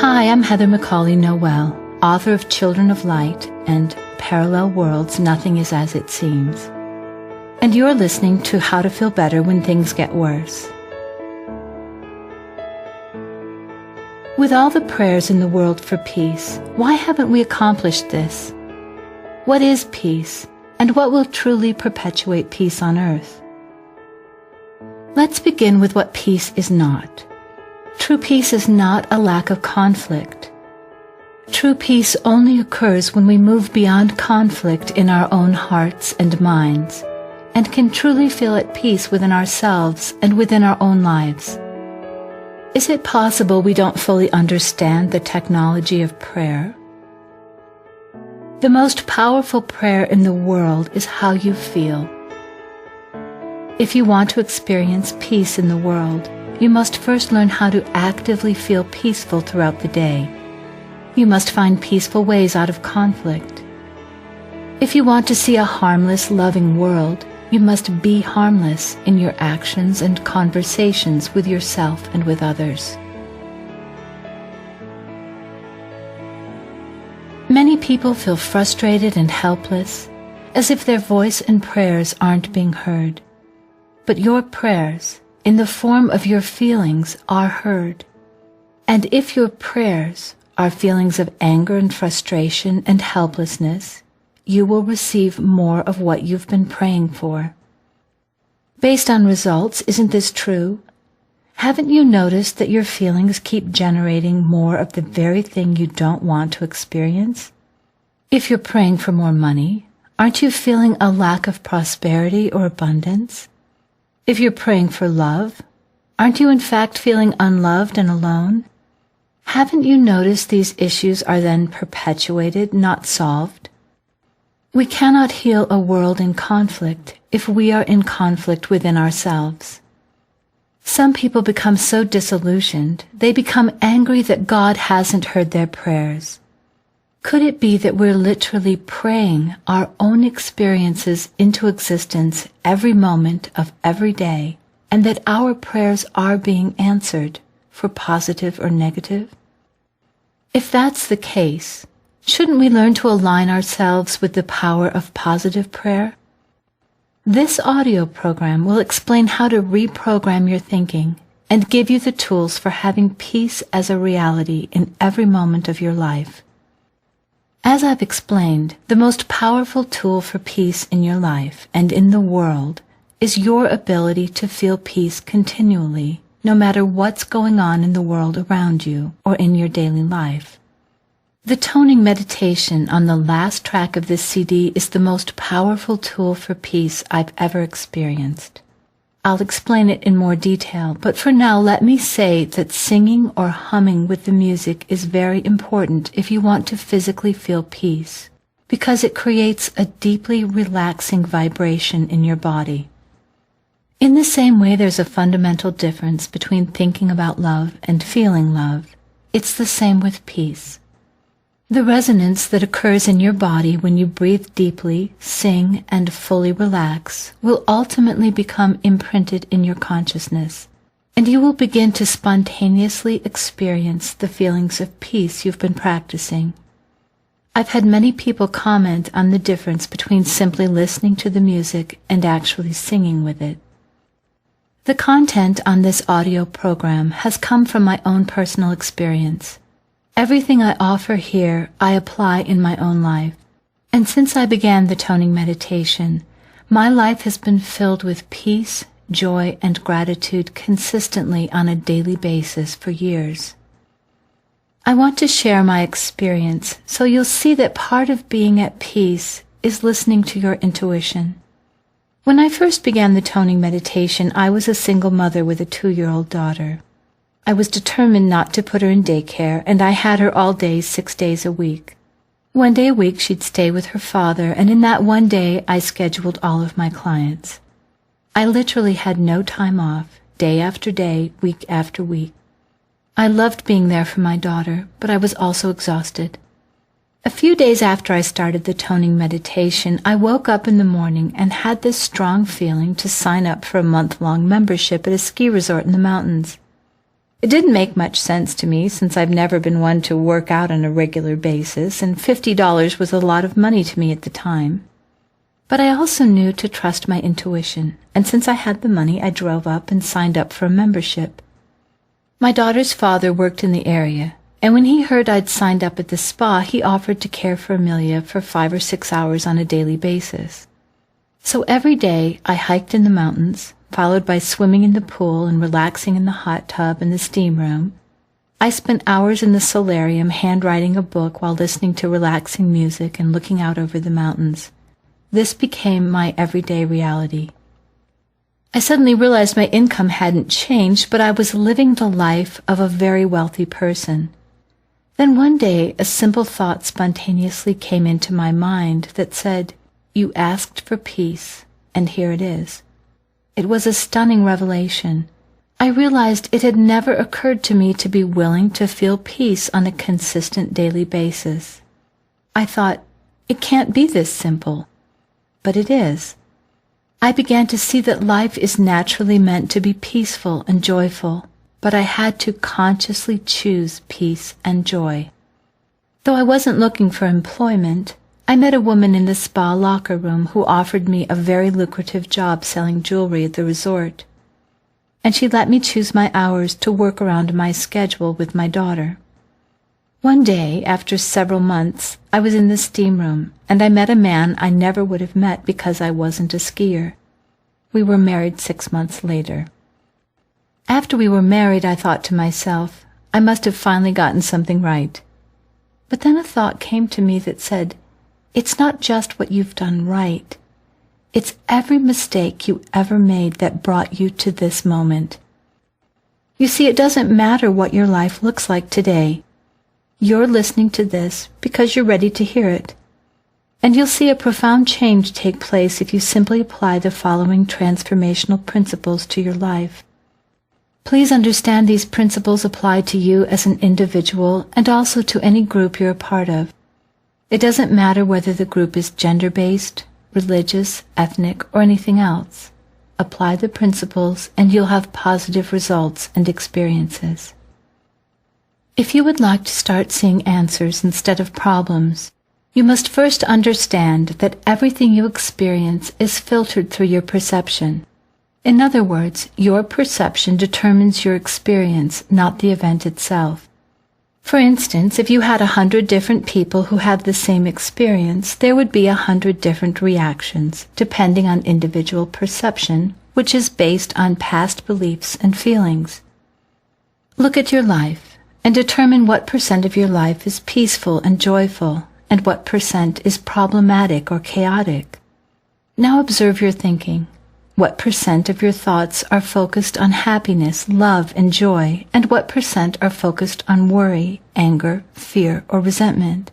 Hi, I'm Heather Macaulay Noel, author of Children of Light and Parallel Worlds, Nothing is as It Seems. And you're listening to How to Feel Better When Things Get Worse. With all the prayers in the world for peace, why haven't we accomplished this? What is peace, and what will truly perpetuate peace on earth? Let's begin with what peace is not. True peace is not a lack of conflict. True peace only occurs when we move beyond conflict in our own hearts and minds, and can truly feel at peace within ourselves and within our own lives. Is it possible we don't fully understand the technology of prayer? The most powerful prayer in the world is how you feel. If you want to experience peace in the world, you must first learn how to actively feel peaceful throughout the day. You must find peaceful ways out of conflict. If you want to see a harmless, loving world, you must be harmless in your actions and conversations with yourself and with others. Many people feel frustrated and helpless, as if their voice and prayers aren't being heard. But your prayers, in the form of your feelings, are heard. And if your prayers are feelings of anger and frustration and helplessness, you will receive more of what you've been praying for. Based on results, isn't this true? Haven't you noticed that your feelings keep generating more of the very thing you don't want to experience? If you're praying for more money, aren't you feeling a lack of prosperity or abundance? If you're praying for love, aren't you in fact feeling unloved and alone? Haven't you noticed these issues are then perpetuated, not solved? We cannot heal a world in conflict if we are in conflict within ourselves. Some people become so disillusioned, they become angry that God hasn't heard their prayers. Could it be that we're literally praying our own experiences into existence every moment of every day, and that our prayers are being answered, for positive or negative? If that's the case, shouldn't we learn to align ourselves with the power of positive prayer? This audio program will explain how to reprogram your thinking and give you the tools for having peace as a reality in every moment of your life. As I've explained, the most powerful tool for peace in your life and in the world is your ability to feel peace continually, no matter what's going on in the world around you or in your daily life. The toning meditation on the last track of this CD is the most powerful tool for peace I've ever experienced. I'll explain it in more detail, but for now let me say that singing or humming with the music is very important if you want to physically feel peace, because it creates a deeply relaxing vibration in your body. In the same way there's a fundamental difference between thinking about love and feeling love, it's the same with peace. The resonance that occurs in your body when you breathe deeply, sing, and fully relax will ultimately become imprinted in your consciousness, and you will begin to spontaneously experience the feelings of peace you've been practicing. I've had many people comment on the difference between simply listening to the music and actually singing with it. The content on this audio program has come from my own personal experience. Everything I offer here, I apply in my own life. And since I began the toning meditation, my life has been filled with peace, joy, and gratitude consistently on a daily basis for years. I want to share my experience so you'll see that part of being at peace is listening to your intuition. When I first began the toning meditation, I was a single mother with a 2-year-old daughter. I was determined not to put her in daycare, and I had her all day 6 days a week. 1 day a week she'd stay with her father, and in that one day I scheduled all of my clients. I literally had no time off, day after day, week after week. I loved being there for my daughter, but I was also exhausted. A few days after I started the toning meditation, I woke up in the morning and had this strong feeling to sign up for a month-long membership at a ski resort in the mountains. It didn't make much sense to me since I've never been one to work out on a regular basis, and $50 was a lot of money to me at the time. But I also knew to trust my intuition, and since I had the money, I drove up and signed up for a membership. My daughter's father worked in the area, and when he heard I'd signed up at the spa, he offered to care for Amelia for 5 or 6 hours on a daily basis. So every day I hiked in the mountains, followed by swimming in the pool and relaxing in the hot tub and the steam room. I spent hours in the solarium handwriting a book while listening to relaxing music and looking out over the mountains. This became my everyday reality. I suddenly realized my income hadn't changed, but I was living the life of a very wealthy person. Then one day a simple thought spontaneously came into my mind that said, "You asked for peace, and here it is." It was a stunning revelation. I realized it had never occurred to me to be willing to feel peace on a consistent daily basis. I thought, it can't be this simple. But it is. I began to see that life is naturally meant to be peaceful and joyful, but I had to consciously choose peace and joy. Though I wasn't looking for employment, I met a woman in the spa locker room who offered me a very lucrative job selling jewelry at the resort, and she let me choose my hours to work around my schedule with my daughter. One day, after several months, I was in the steam room, and I met a man I never would have met because I wasn't a skier. We were married 6 months later. After we were married, I thought to myself, I must have finally gotten something right. But then a thought came to me that said, it's not just what you've done right. It's every mistake you ever made that brought you to this moment. You see, it doesn't matter what your life looks like today. You're listening to this because you're ready to hear it. And you'll see a profound change take place if you simply apply the following transformational principles to your life. Please understand these principles apply to you as an individual and also to any group you're a part of. It doesn't matter whether the group is gender-based, religious, ethnic, or anything else. Apply the principles and you'll have positive results and experiences. If you would like to start seeing answers instead of problems, you must first understand that everything you experience is filtered through your perception. In other words, your perception determines your experience, not the event itself. For instance, if you had 100 different people who had the same experience, there would be 100 different reactions, depending on individual perception, which is based on past beliefs and feelings. Look at your life and determine what % of your life is peaceful and joyful, and what % is problematic or chaotic. Now observe your thinking. What % of your thoughts are focused on happiness, love, and joy, and what % are focused on worry, anger, fear, or resentment?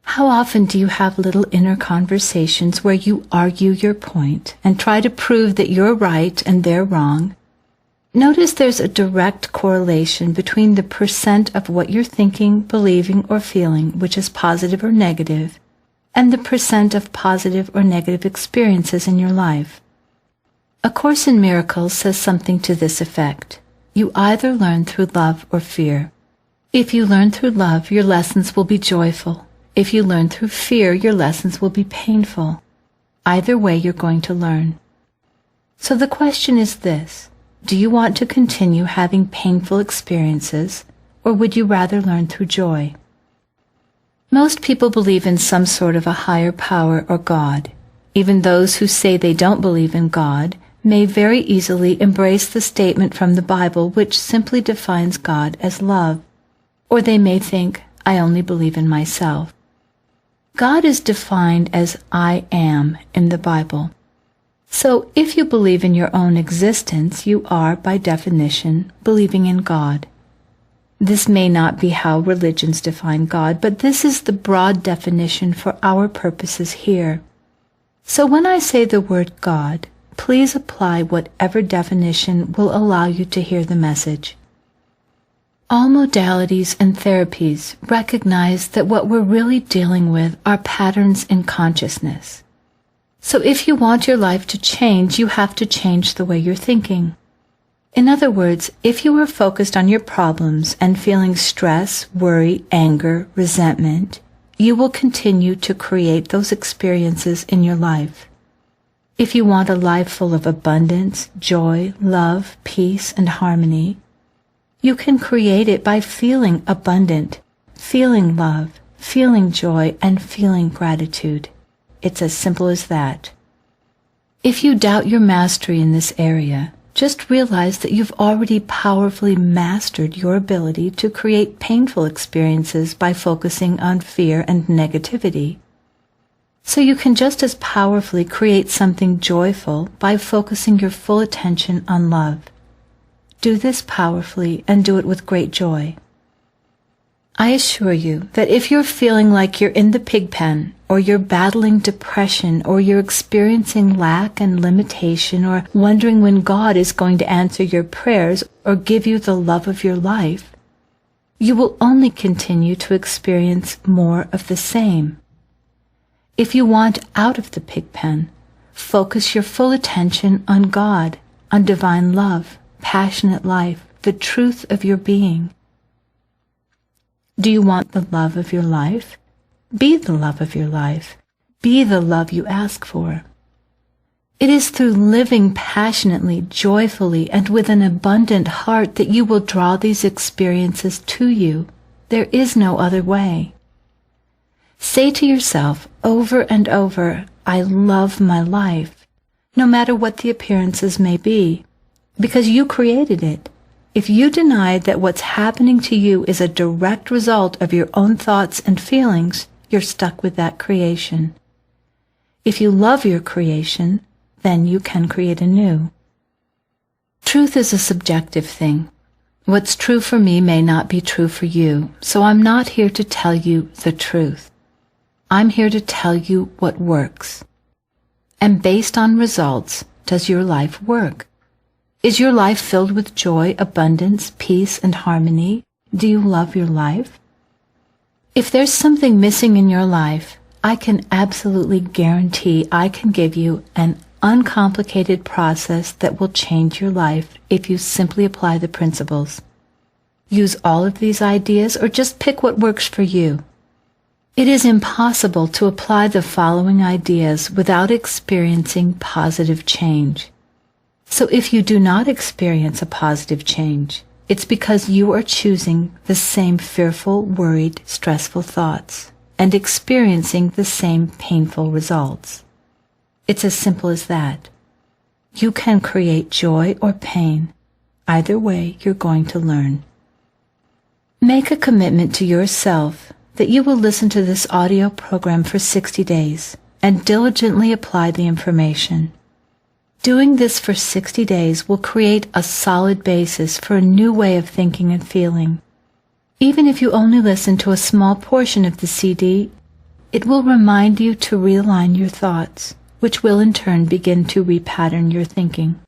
How often do you have little inner conversations where you argue your point and try to prove that you're right and they're wrong? Notice there's a direct correlation between the % of what you're thinking, believing, or feeling, which is positive or negative, and the % of positive or negative experiences in your life. A Course in Miracles says something to this effect. You either learn through love or fear. If you learn through love, your lessons will be joyful. If you learn through fear, your lessons will be painful. Either way, you're going to learn. So the question is this. Do you want to continue having painful experiences, or would you rather learn through joy? Most people believe in some sort of a higher power or God. Even those who say they don't believe in God may very easily embrace the statement from the Bible which simply defines God as love. Or they may think, I only believe in myself. God is defined as I am in the Bible. So if you believe in your own existence, you are, by definition, believing in God. This may not be how religions define God, but this is the broad definition for our purposes here. So when I say the word God, please apply whatever definition will allow you to hear the message. All modalities and therapies recognize that what we're really dealing with are patterns in consciousness. So if you want your life to change, you have to change the way you're thinking. In other words, if you are focused on your problems and feeling stress, worry, anger, resentment, you will continue to create those experiences in your life. If you want a life full of abundance, joy, love, peace, and harmony, you can create it by feeling abundant, feeling love, feeling joy, and feeling gratitude. It's as simple as that. If you doubt your mastery in this area, just realize that you've already powerfully mastered your ability to create painful experiences by focusing on fear and negativity. So you can just as powerfully create something joyful by focusing your full attention on love. Do this powerfully and do it with great joy. I assure you that if you're feeling like you're in the pig pen, or you're battling depression, or you're experiencing lack and limitation, or wondering when God is going to answer your prayers or give you the love of your life, you will only continue to experience more of the same. If you want out of the pig pen, focus your full attention on God, on divine love, passionate life, the truth of your being. Do you want the love of your life? Be the love of your life. Be the love you ask for. It is through living passionately, joyfully, and with an abundant heart that you will draw these experiences to you. There is no other way. Say to yourself over and over, I love my life, no matter what the appearances may be, because you created it. If you deny that what's happening to you is a direct result of your own thoughts and feelings, you're stuck with that creation. If you love your creation, then you can create anew. Truth is a subjective thing. What's true for me may not be true for you, so I'm not here to tell you the truth. I'm here to tell you what works. And based on results, does your life work? Is your life filled with joy, abundance, peace, and harmony? Do you love your life? If there's something missing in your life, I can absolutely guarantee I can give you an uncomplicated process that will change your life if you simply apply the principles. Use all of these ideas or just pick what works for you. It is impossible to apply the following ideas without experiencing positive change. So if you do not experience a positive change, it's because you are choosing the same fearful, worried, stressful thoughts and experiencing the same painful results. It's as simple as that. You can create joy or pain. Either way, you're going to learn. Make a commitment to yourself that you will listen to this audio program for 60 days and diligently apply the information. Doing this for 60 days will create a solid basis for a new way of thinking and feeling. Even if you only listen to a small portion of the CD, it will remind you to realign your thoughts, which will in turn begin to repattern your thinking.